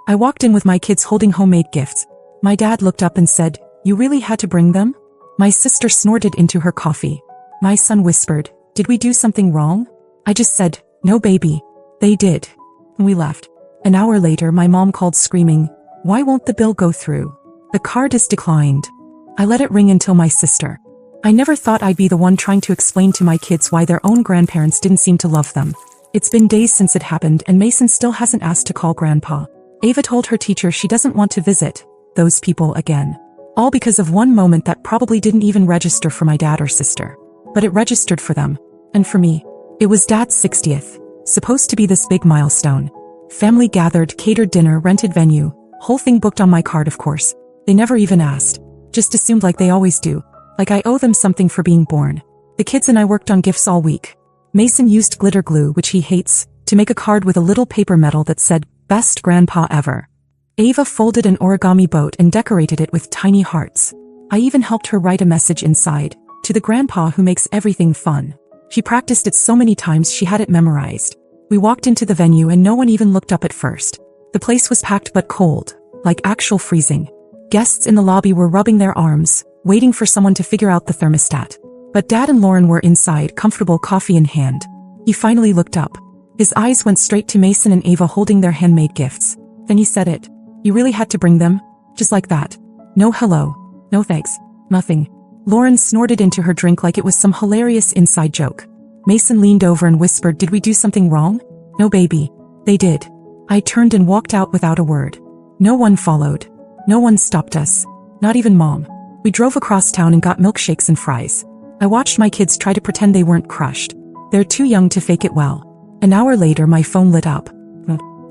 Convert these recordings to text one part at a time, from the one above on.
I walked in with my kids holding homemade gifts. My dad looked up and said, "You really had to bring them?" My sister snorted into her coffee. My son whispered, "Did we do something wrong?" I just said, "No baby. They did." And we left. An hour later my mom called screaming, "Why won't the bill go through? The card is declined." I let it ring until my sister. I never thought I'd be the one trying to explain to my kids why their own grandparents didn't seem to love them. It's been days since it happened and Mason still hasn't asked to call Grandpa. Ava told her teacher she doesn't want to visit those people again. All because of one moment that probably didn't even register for my dad or sister. But it registered for them. And for me. It was Dad's 60th. Supposed to be this big milestone. Family gathered, catered dinner, rented venue. Whole thing booked on my card, of course. They never even asked. Just assumed like they always do. Like I owe them something for being born. The kids and I worked on gifts all week. Mason used glitter glue, which he hates, to make a card with a little paper medal that said, "Best Grandpa Ever." Ava folded an origami boat and decorated it with tiny hearts. I even helped her write a message inside, "To the grandpa who makes everything fun." She practiced it so many times she had it memorized. We walked into the venue and no one even looked up at first. The place was packed but cold, like actual freezing. Guests in the lobby were rubbing their arms, waiting for someone to figure out the thermostat. But Dad and Lauren were inside, comfortable, coffee in hand. He finally looked up. His eyes went straight to Mason and Ava holding their handmade gifts. Then he said it. "You really had to bring them? Just like that? No hello. No thanks. Nothing." Lauren snorted into her drink like it was some hilarious inside joke. Mason leaned over and whispered, "Did we do something wrong?" "No baby. They did." I turned and walked out without a word. No one followed. No one stopped us. Not even Mom. We drove across town and got milkshakes and fries. I watched my kids try to pretend they weren't crushed. They're too young to fake it well. An hour later my phone lit up.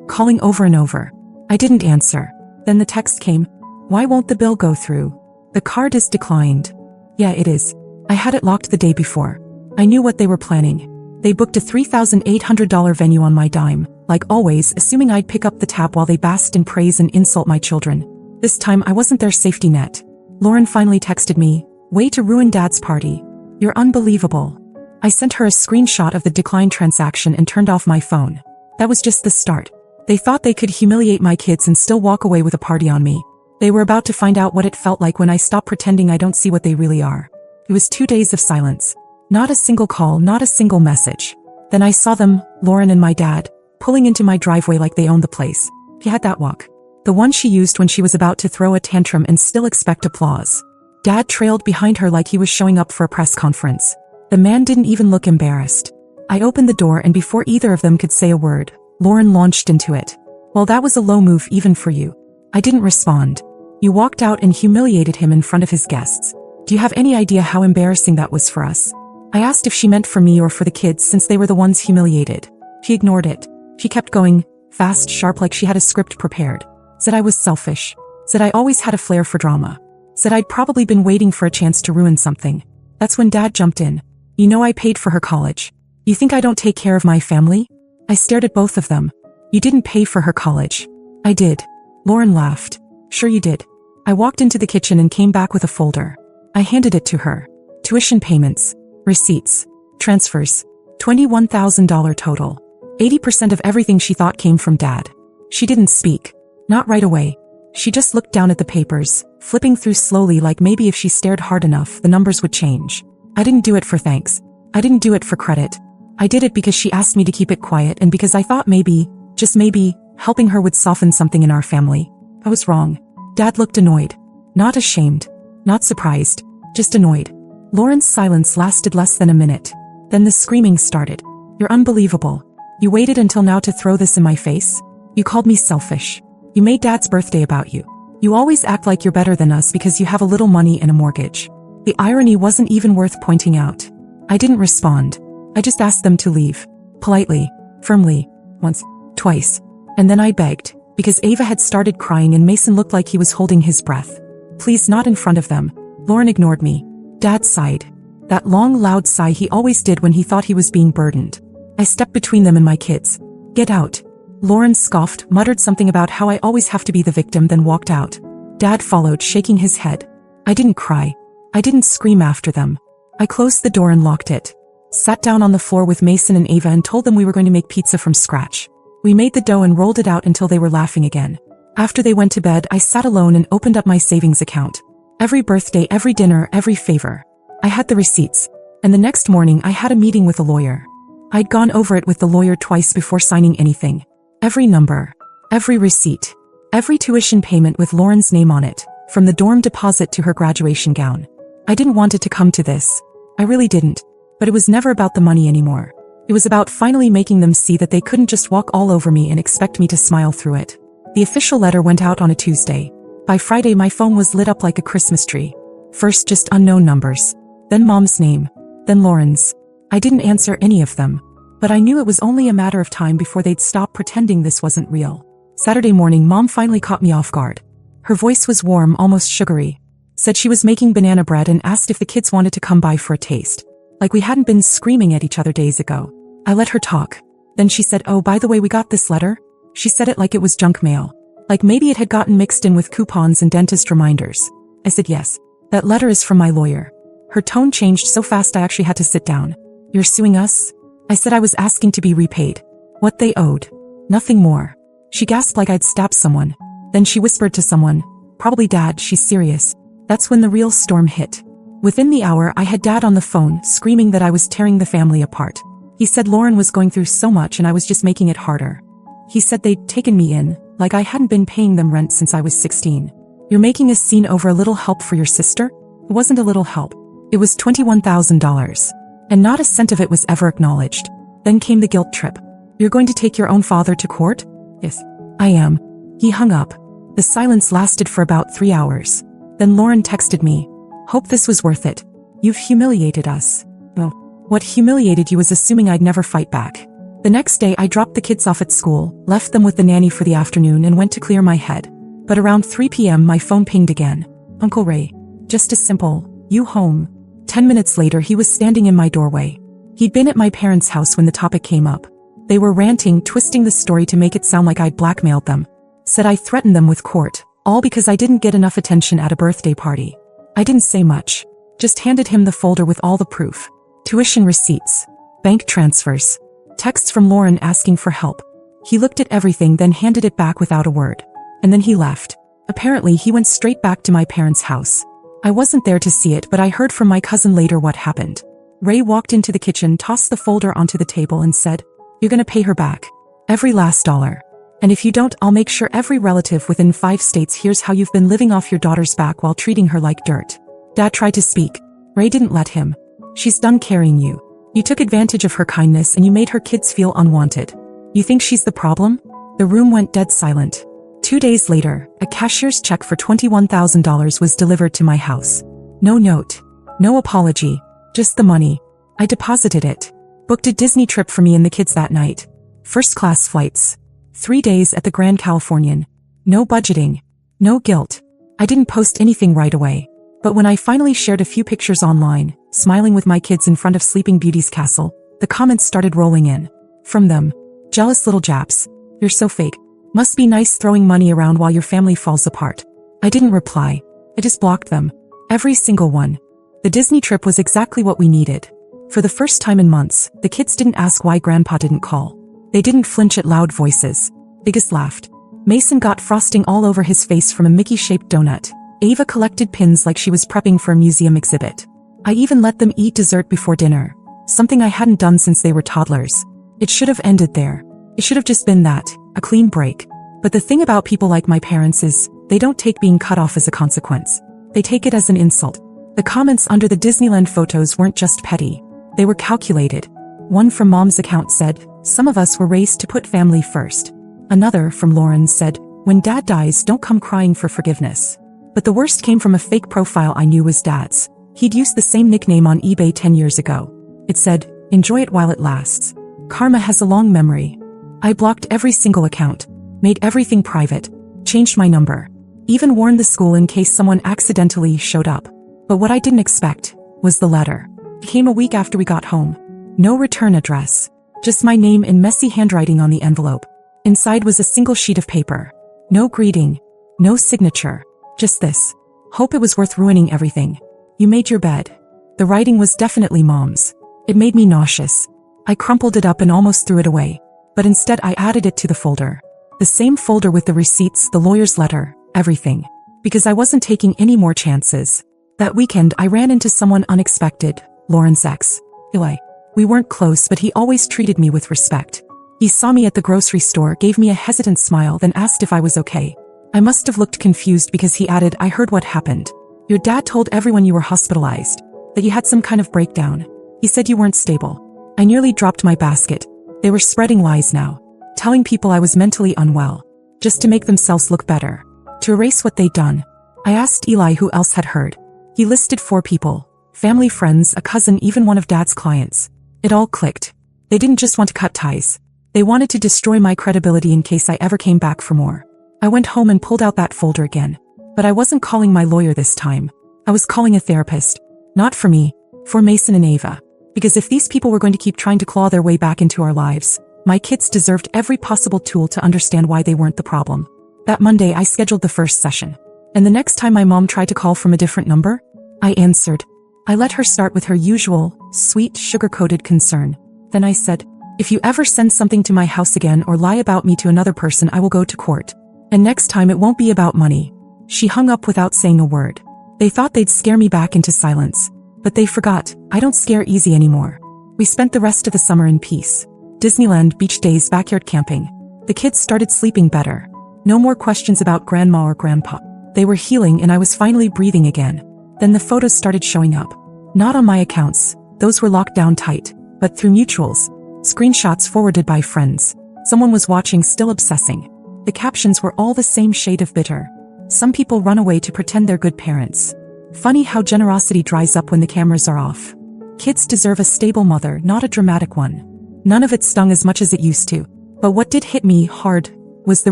Calling over and over. I didn't answer. Then the text came. "Why won't the bill go through? The card is declined." Yeah, it is. I had it locked the day before. I knew what they were planning. They booked a $3,800 venue on my dime, like always, assuming I'd pick up the tab while they basked in praise and insult my children. This time I wasn't their safety net. Lauren finally texted me, "Way to ruin Dad's party. You're unbelievable." I sent her a screenshot of the declined transaction and turned off my phone. That was just the start. They thought they could humiliate my kids and still walk away with a party on me. They were about to find out what it felt like when I stopped pretending I don't see what they really are. It was 2 days of silence. Not a single call, not a single message. Then I saw them, Lauren and my dad, pulling into my driveway like they owned the place. He had that walk. The one she used when she was about to throw a tantrum and still expect applause. Dad trailed behind her like he was showing up for a press conference. The man didn't even look embarrassed. I opened the door and before either of them could say a word, Lauren launched into it. "Well, that was a low move even for you." I didn't respond. "You walked out and humiliated him in front of his guests. Do you have any idea how embarrassing that was for us?" I asked if she meant for me or for the kids since they were the ones humiliated. She ignored it. She kept going, fast, sharp, like she had a script prepared. Said I was selfish. Said I always had a flair for drama. Said I'd probably been waiting for a chance to ruin something. That's when Dad jumped in. "You know I paid for her college. You think I don't take care of my family?" I stared at both of them. "You didn't pay for her college." "I did." Lauren laughed. "Sure you did." I walked into the kitchen and came back with a folder. I handed it to her. Tuition payments. Receipts. Transfers. $21,000 total. 80% of everything she thought came from Dad. She didn't speak. Not right away. She just looked down at the papers, flipping through slowly like maybe if she stared hard enough the numbers would change. I didn't do it for thanks. I didn't do it for credit. I did it because she asked me to keep it quiet and because I thought maybe, just maybe, helping her would soften something in our family. I was wrong. Dad looked annoyed. Not ashamed. Not surprised. Just annoyed. Lauren's silence lasted less than a minute. Then the screaming started. "You're unbelievable. You waited until now to throw this in my face? You called me selfish. You made Dad's birthday about you. You always act like you're better than us because you have a little money and a mortgage." The irony wasn't even worth pointing out. I didn't respond. I just asked them to leave. Politely. Firmly. Once. Twice. And then I begged, because Ava had started crying and Mason looked like he was holding his breath. "Please, not in front of them." Lauren ignored me. Dad sighed. That long, loud sigh he always did when he thought he was being burdened. I stepped between them and my kids. "Get out." Lauren scoffed, muttered something about how I always have to be the victim, then walked out. Dad followed, shaking his head. I didn't cry. I didn't scream after them. I closed the door and locked it. Sat down on the floor with Mason and Ava and told them we were going to make pizza from scratch. We made the dough and rolled it out until they were laughing again. After they went to bed, I sat alone and opened up my savings account. Every birthday, every dinner, every favor. I had the receipts. And the next morning I had a meeting with a lawyer. I'd gone over it with the lawyer twice before signing anything. Every number. Every receipt. Every tuition payment with Lauren's name on it, from the dorm deposit to her graduation gown. I didn't want it to come to this. I really didn't. But it was never about the money anymore. It was about finally making them see that they couldn't just walk all over me and expect me to smile through it. The official letter went out on a Tuesday. By Friday my phone was lit up like a Christmas tree. First just unknown numbers. Then Mom's name. Then Lauren's. I didn't answer any of them. But I knew it was only a matter of time before they'd stop pretending this wasn't real. Saturday morning Mom finally caught me off guard. Her voice was warm, almost sugary. Said she was making banana bread and asked if the kids wanted to come by for a taste. Like we hadn't been screaming at each other days ago. I let her talk. Then she said, "Oh, by the way, we got this letter." She said it like it was junk mail. Like maybe it had gotten mixed in with coupons and dentist reminders. I said yes. That letter is from my lawyer. Her tone changed so fast I actually had to sit down. "You're suing us?" I said I was asking to be repaid. What they owed. Nothing more. She gasped like I'd stabbed someone. Then she whispered to someone, "Probably Dad, she's serious." That's when the real storm hit. Within the hour I had Dad on the phone screaming that I was tearing the family apart. He said Lauren was going through so much and I was just making it harder. He said they'd taken me in, like I hadn't been paying them rent since I was 16. "You're making a scene over a little help for your sister?" It wasn't a little help. It was $21,000. And not a cent of it was ever acknowledged. Then came the guilt trip. "You're going to take your own father to court?" "Yes, I am." He hung up. The silence lasted for about 3 hours. Then Lauren texted me, "Hope this was worth it. You've humiliated us." Well, what humiliated you was assuming I'd never fight back. The next day I dropped the kids off at school, left them with the nanny for the afternoon and went to clear my head. But around 3 p.m. my phone pinged again. "Uncle Ray." Just as simple, "You home?" 10 minutes later he was standing in my doorway. He'd been at my parents' house when the topic came up. They were ranting, twisting the story to make it sound like I'd blackmailed them. Said I threatened them with court, all because I didn't get enough attention at a birthday party. I didn't say much. Just handed him the folder with all the proof. Tuition receipts. Bank transfers. Texts from Lauren asking for help. He looked at everything then handed it back without a word. And then he left. Apparently he went straight back to my parents' house. I wasn't there to see it, but I heard from my cousin later what happened. Ray walked into the kitchen, tossed the folder onto the table and said, "You're gonna pay her back. Every last dollar. And if you don't, I'll make sure every relative within 5 states hears how you've been living off your daughter's back while treating her like dirt." Dad tried to speak. Ray didn't let him. "She's done carrying you. You took advantage of her kindness and you made her kids feel unwanted. You think she's the problem?" The room went dead silent. 2 days later, a cashier's check for $21,000 was delivered to my house. No note. No apology. Just the money. I deposited it. Booked a Disney trip for me and the kids that night. First-class flights. 3 days at the Grand Californian. No budgeting. No guilt. I didn't post anything right away. But when I finally shared a few pictures online, smiling with my kids in front of Sleeping Beauty's castle, the comments started rolling in. From them. "Jealous little Japs. You're so fake. Must be nice throwing money around while your family falls apart." I didn't reply. I just blocked them. Every single one. The Disney trip was exactly what we needed. For the first time in months, the kids didn't ask why Grandpa didn't call. They didn't flinch at loud voices. They just laughed. Mason got frosting all over his face from a Mickey-shaped donut. Ava collected pins like she was prepping for a museum exhibit. I even let them eat dessert before dinner, something I hadn't done since they were toddlers. It should have ended there. It should have just been that, a clean break. But the thing about people like my parents is, they don't take being cut off as a consequence. They take it as an insult. The comments under the Disneyland photos weren't just petty. They were calculated. One from Mom's account said, "Some of us were raised to put family first." Another, from Lauren, said, "When Dad dies, don't come crying for forgiveness." But the worst came from a fake profile I knew was Dad's. He'd used the same nickname on eBay 10 years ago. It said, "Enjoy it while it lasts. Karma has a long memory." I blocked every single account, made everything private, changed my number, even warned the school in case someone accidentally showed up. But what I didn't expect was the letter. It came a week after we got home. No return address. Just my name in messy handwriting on the envelope. Inside was a single sheet of paper. No greeting. No signature. Just this. "Hope it was worth ruining everything. You made your bed." The writing was definitely Mom's. It made me nauseous. I crumpled it up and almost threw it away. But instead I added it to the folder. The same folder with the receipts, the lawyer's letter, everything. Because I wasn't taking any more chances. That weekend I ran into someone unexpected, Lauren's ex, Eli. We weren't close, but he always treated me with respect. He saw me at the grocery store, gave me a hesitant smile, then asked if I was okay. I must have looked confused because he added, I heard what happened. Your dad told everyone you were hospitalized, that you had some kind of breakdown. He said you weren't stable. I nearly dropped my basket. They were spreading lies now, telling people I was mentally unwell, just to make themselves look better, to erase what they'd done. I asked Eli who else had heard. He listed 4 people, family, friends, a cousin, even one of Dad's clients. It all clicked. They didn't just want to cut ties. They wanted to destroy my credibility in case I ever came back for more. I went home and pulled out that folder again. But I wasn't calling my lawyer this time. I was calling a therapist. Not for me, for Mason and Ava. Because if these people were going to keep trying to claw their way back into our lives, my kids deserved every possible tool to understand why they weren't the problem. That Monday I scheduled the first session. And the next time my mom tried to call from a different number, I answered. I let her start with her usual, sweet, sugar-coated concern. Then I said, if you ever send something to my house again or lie about me to another person, I will go to court. And next time it won't be about money. She hung up without saying a word. They thought they'd scare me back into silence. But they forgot, I don't scare easy anymore. We spent the rest of the summer in peace. Disneyland, beach days, backyard camping. The kids started sleeping better. No more questions about grandma or grandpa. They were healing and I was finally breathing again. Then the photos started showing up. Not on my accounts, those were locked down tight, but through mutuals. Screenshots forwarded by friends. Someone was watching, still obsessing. The captions were all the same shade of bitter. Some people run away to pretend they're good parents. Funny how generosity dries up when the cameras are off. Kids deserve a stable mother, not a dramatic one. None of it stung as much as it used to. But what did hit me hard was the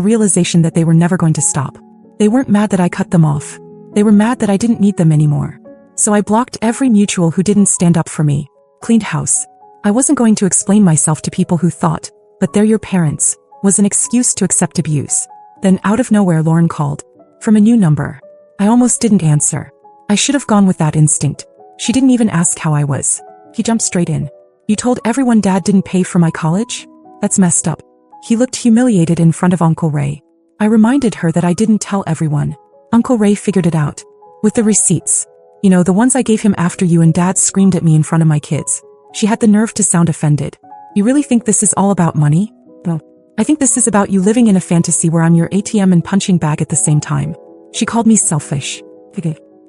realization that they were never going to stop. They weren't mad that I cut them off. They were mad that I didn't need them anymore. So I blocked every mutual who didn't stand up for me. Cleaned house. I wasn't going to explain myself to people who thought, but they're your parents, was an excuse to accept abuse. Then out of nowhere Lauren called. From a new number. I almost didn't answer. I should have gone with that instinct. She didn't even ask how I was. He jumped straight in. You told everyone Dad didn't pay for my college? That's messed up. He looked humiliated in front of Uncle Ray. I reminded her that I didn't tell everyone. Uncle Ray figured it out. With the receipts. You know, the ones I gave him after you and Dad screamed at me in front of my kids. She had the nerve to sound offended. You really think this is all about money? No. I think this is about you living in a fantasy where I'm your ATM and punching bag at the same time. She called me selfish.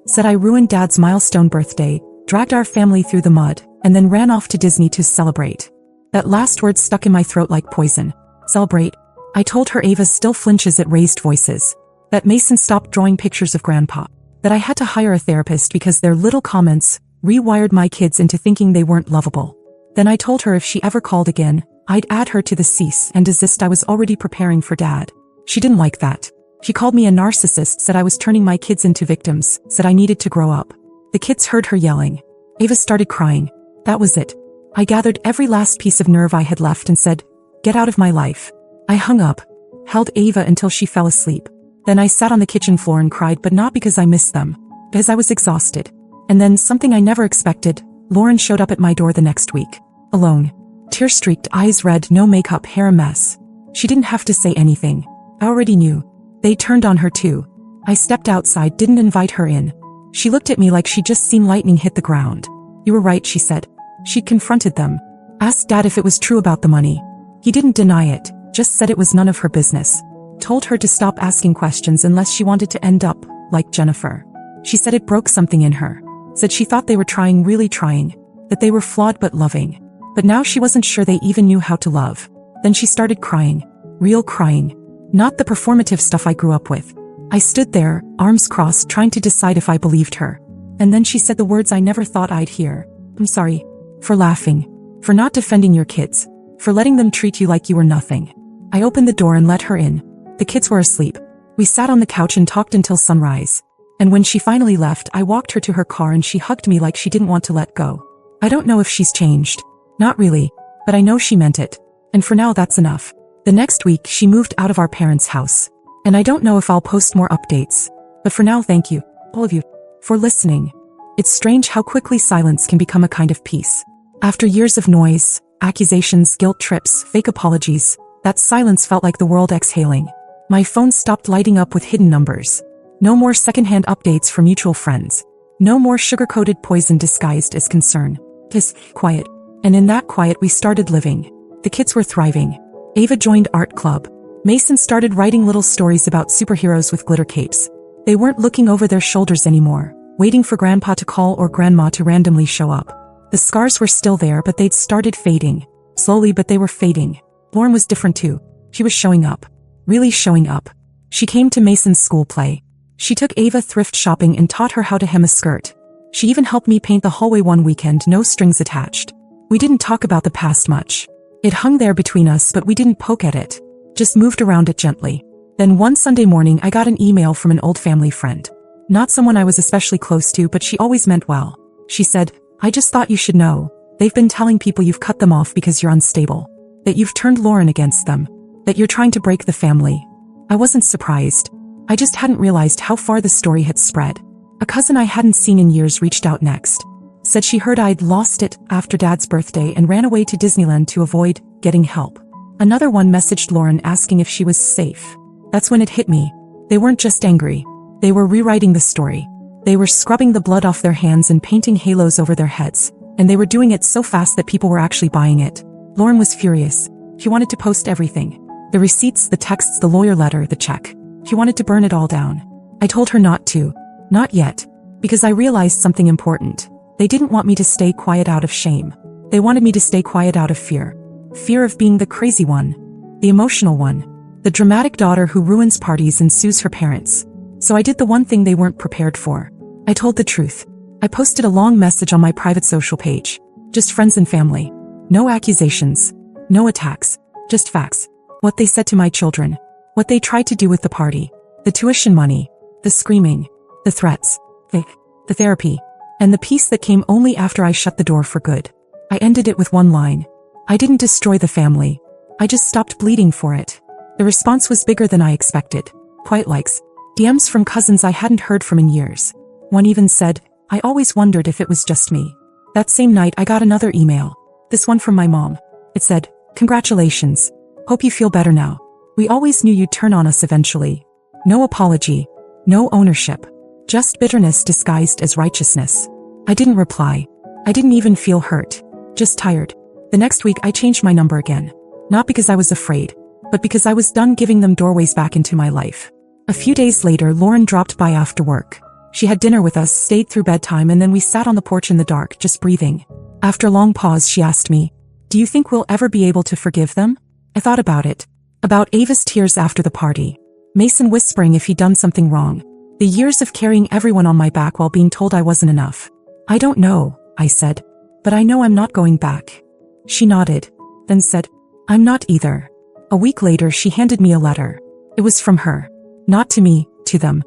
Said I ruined Dad's milestone birthday, dragged our family through the mud, and then ran off to Disney to celebrate. That last word stuck in my throat like poison. Celebrate. I told her Ava still flinches at raised voices. That Mason stopped drawing pictures of Grandpa. That I had to hire a therapist because their little comments rewired my kids into thinking they weren't lovable. Then I told her if she ever called again, I'd add her to the cease and desist. I was already preparing for Dad. She didn't like that. She called me a narcissist, said I was turning my kids into victims, said I needed to grow up. The kids heard her yelling. Ava started crying. That was it. I gathered every last piece of nerve I had left and said, get out of my life. I hung up, held Ava until she fell asleep. Then I sat on the kitchen floor and cried, but not because I missed them, because I was exhausted. And then, something I never expected, Lauren showed up at my door the next week. Alone. Tear-streaked, eyes red, no makeup, hair a mess. She didn't have to say anything. I already knew. They turned on her too. I stepped outside, didn't invite her in. She looked at me like she'd just seen lightning hit the ground. You were right, she said. She'd confronted them. Asked Dad if it was true about the money. He didn't deny it, just said it was none of her business. Told her to stop asking questions unless she wanted to end up like Jennifer. She said it broke something in her. Said she thought they were trying, really trying. That they were flawed but loving. But now she wasn't sure they even knew how to love. Then she started crying. Real crying. Not the performative stuff I grew up with. I stood there, arms crossed, trying to decide if I believed her. And then she said the words I never thought I'd hear. I'm sorry. For laughing. For not defending your kids. For letting them treat you like you were nothing. I opened the door and let her in. The kids were asleep. We sat on the couch and talked until sunrise. And when she finally left, I walked her to her car and she hugged me like she didn't want to let go. I don't know if she's changed. Not really. But I know she meant it. And for now that's enough. The next week she moved out of our parents' house. And I don't know if I'll post more updates. But for now, thank you, all of you, for listening. It's strange how quickly silence can become a kind of peace. After years of noise, accusations, guilt trips, fake apologies, That silence felt like the world exhaling. My phone stopped lighting up with hidden numbers. No more secondhand updates from mutual friends. No more sugar-coated poison disguised as concern. Just quiet. And in that quiet we started living. The kids were thriving. Ava joined art club. Mason started writing little stories about superheroes with glitter capes. They weren't looking over their shoulders anymore, waiting for grandpa to call or grandma to randomly show up. The scars were still there, but they'd started fading. Slowly, but they were fading. Lauren was different too. She was showing up. Really showing up. She came to Mason's school play. She took Ava thrift shopping and taught her how to hem a skirt. She even helped me paint the hallway one weekend, no strings attached. We didn't talk about the past much. It hung there between us, but we didn't poke at it. Just moved around it gently. Then one Sunday morning I got an email from an old family friend. Not someone I was especially close to, but she always meant well. She said, "I just thought you should know. They've been telling people you've cut them off because you're unstable. That you've turned Lauren against them. That you're trying to break the family." I wasn't surprised. I just hadn't realized how far the story had spread. A cousin I hadn't seen in years reached out next. Said she heard I'd lost it after Dad's birthday and ran away to Disneyland to avoid getting help. Another one messaged Lauren asking if she was safe. That's when it hit me. They weren't just angry. They were rewriting the story. They were scrubbing the blood off their hands and painting halos over their heads. And they were doing it so fast that people were actually buying it. Lauren was furious. She wanted to post everything. The receipts, the texts, the lawyer letter, the check. She wanted to burn it all down. I told her not to. Not yet. Because I realized something important. They didn't want me to stay quiet out of shame. They wanted me to stay quiet out of fear. Fear of being the crazy one. The emotional one. The dramatic daughter who ruins parties and sues her parents. So I did the one thing they weren't prepared for. I told the truth. I posted a long message on my private social page. Just friends and family. No accusations. No attacks. Just facts. What they said to my children. What they tried to do with the party. The tuition money. The screaming. The threats. The therapy. And the peace that came only after I shut the door for good. I ended it with one line. I didn't destroy the family. I just stopped bleeding for it. The response was bigger than I expected. Quite likes. DMs from cousins I hadn't heard from in years. One even said, "I always wondered if it was just me." That same night I got another email. This one from my mom. It said, "Congratulations. Hope you feel better now. We always knew you'd turn on us eventually." No apology. No ownership. Just bitterness disguised as righteousness. I didn't reply. I didn't even feel hurt. Just tired. The next week I changed my number again. Not because I was afraid, but because I was done giving them doorways back into my life. A few days later, Lauren dropped by after work. She had dinner with us, stayed through bedtime, and then we sat on the porch in the dark, just breathing. After a long pause, she asked me, "Do you think we'll ever be able to forgive them?" I thought about it. About Ava's tears after the party. Mason whispering if he'd done something wrong. The years of carrying everyone on my back while being told I wasn't enough. "I don't know," I said. "But I know I'm not going back." She nodded, then said, "I'm not either." A week later, she handed me a letter. It was from her. Not to me, to them.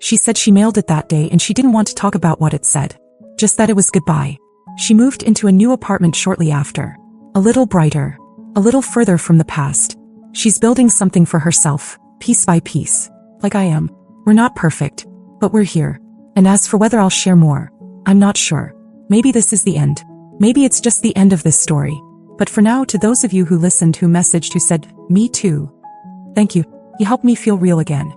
She said she mailed it that day and she didn't want to talk about what it said. Just that it was goodbye. She moved into a new apartment shortly after. A little brighter. A little further from the past. She's building something for herself, piece by piece. Like I am. We're not perfect, but we're here. And as for whether I'll share more, I'm not sure. Maybe this is the end. Maybe it's just the end of this story. But for now, to those of you who listened, who messaged, who said, "Me too." Thank you. You helped me feel real again.